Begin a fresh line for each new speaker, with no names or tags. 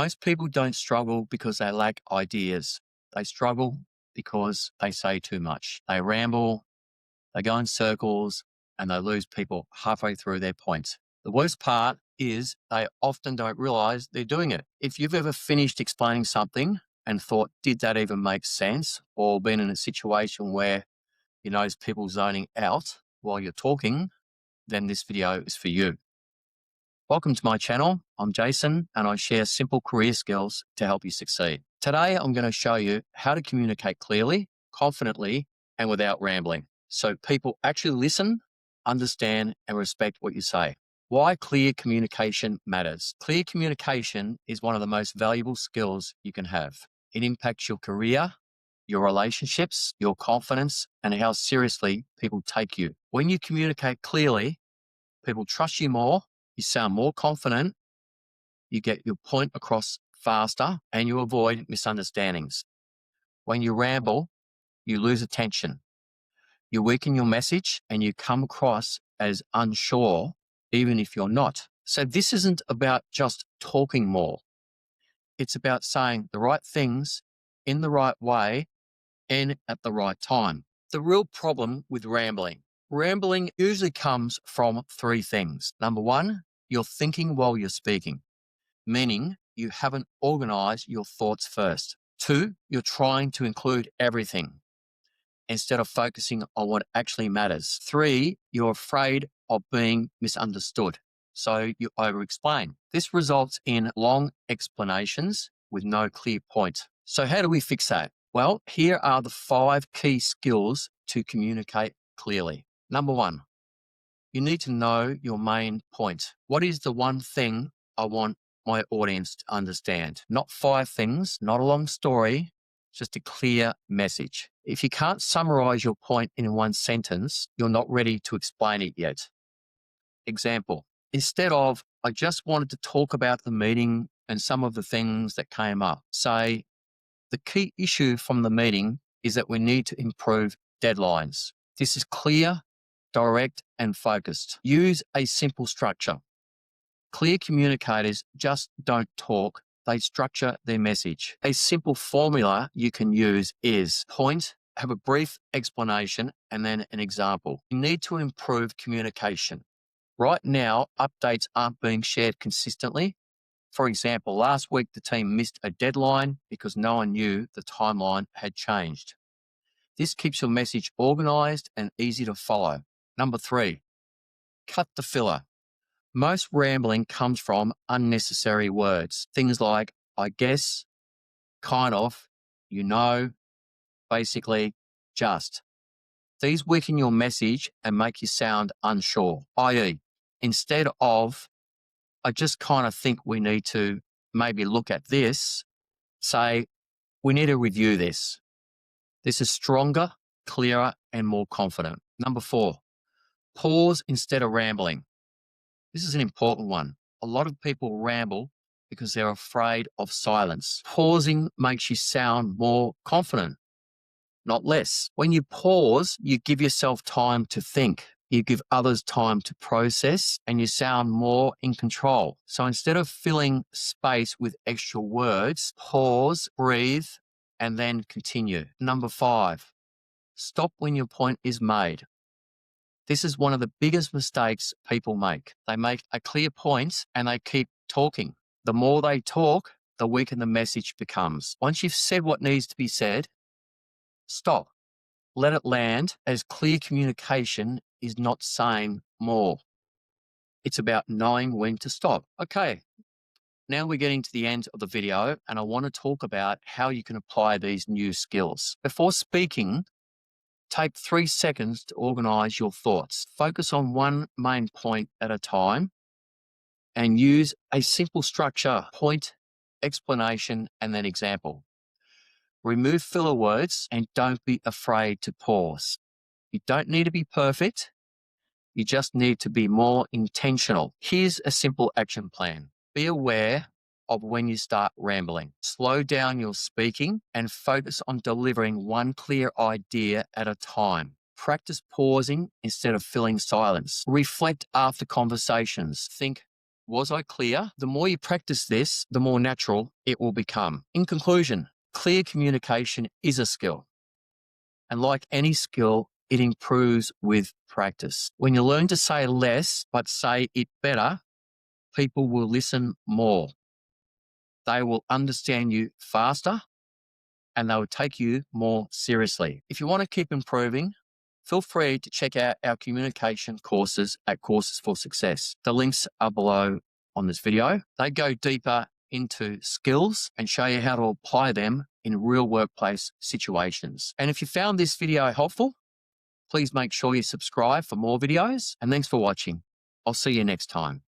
Most people don't struggle because they lack ideas. They struggle because they say too much. They ramble, they go in circles, and they lose people halfway through their point. The worst part is they often don't realize they're doing it. If you've ever finished explaining something and thought, did that even make sense? Or been in a situation where you notice people zoning out while you're talking, then this video is for you. Welcome to my channel. I'm Jason and I share simple career skills to help you succeed. Today, I'm going to show you how to communicate clearly, confidently, and without rambling, so people actually listen, understand, and respect what you say. Why clear communication matters. Clear communication is one of the most valuable skills you can have. It impacts your career, your relationships, your confidence, and how seriously people take you. When you communicate clearly, people trust you more, you sound more confident, you get your point across faster, and you avoid misunderstandings. When you ramble, you lose attention. You weaken your message and you come across as unsure, even if you're not. So this isn't about just talking more. It's about saying the right things in the right way and at the right time. The real problem with rambling usually comes from three things. Number one, you're thinking while you're speaking, meaning you haven't organized your thoughts first. Two, you're trying to include everything instead of focusing on what actually matters. Three, you're afraid of being misunderstood, so you over-explain. This results in long explanations with no clear point. So how do we fix that? Well, here are the 5 key skills to communicate clearly. Number one, you need to know your main point. What is the one thing I want my audience to understand? Not 5 things, not a long story, just a clear message. If you can't summarize your point in one sentence, you're not ready to explain it yet. Example, instead of, I just wanted to talk about the meeting and some of the things that came up, say, the key issue from the meeting is that we need to improve deadlines. This is clear, direct, and focused. Use a simple structure. Clear communicators just don't talk, they structure their message. A simple formula you can use is point, have a brief explanation, and then an example. You need to improve communication. Right now, updates aren't being shared consistently. For example, last week the team missed a deadline because no one knew the timeline had changed. This keeps your message organized and easy to follow. Number 3, cut the filler. Most rambling comes from unnecessary words. Things like, I guess, kind of, you know, basically, just. These weaken your message and make you sound unsure, i.e., instead of, I just kind of think we need to maybe look at this, say, we need to review this. This is stronger, clearer, and more confident. Number 4, pause instead of rambling. This is an important one. A lot of people ramble because they're afraid of silence. Pausing makes you sound more confident, not less. When you pause, you give yourself time to think. You give others time to process and you sound more in control. So instead of filling space with extra words, pause, breathe, and then continue. Number 5, stop when your point is made. This is one of the biggest mistakes people make. They make a clear point and they keep talking. The more they talk, the weaker the message becomes. Once you've said what needs to be said, stop. Let it land, as clear communication is not saying more. It's about knowing when to stop. Okay, now we're getting to the end of the video and I want to talk about how you can apply these new skills. Before speaking, take 3 seconds to organize your thoughts. Focus on one main point at a time and use a simple structure: point, explanation, and then example. Remove filler words and don't be afraid to pause. You don't need to be perfect. You just need to be more intentional. Here's a simple action plan. Be aware of when you start rambling. Slow down your speaking and focus on delivering one clear idea at a time. Practice pausing instead of filling silence. Reflect after conversations. Think, Was I clear? The more you practice this, the more natural it will become. In conclusion, clear communication is a skill. And like any skill, it improves with practice. When you learn to say less, but say it better, people will listen more. They will understand you faster and they will take you more seriously. If you want to keep improving, feel free to check out our communication courses at Courses for Success. The links are below on this video. They go deeper into skills and show you how to apply them in real workplace situations. And if you found this video helpful, please make sure you subscribe for more videos. And thanks for watching. I'll see you next time.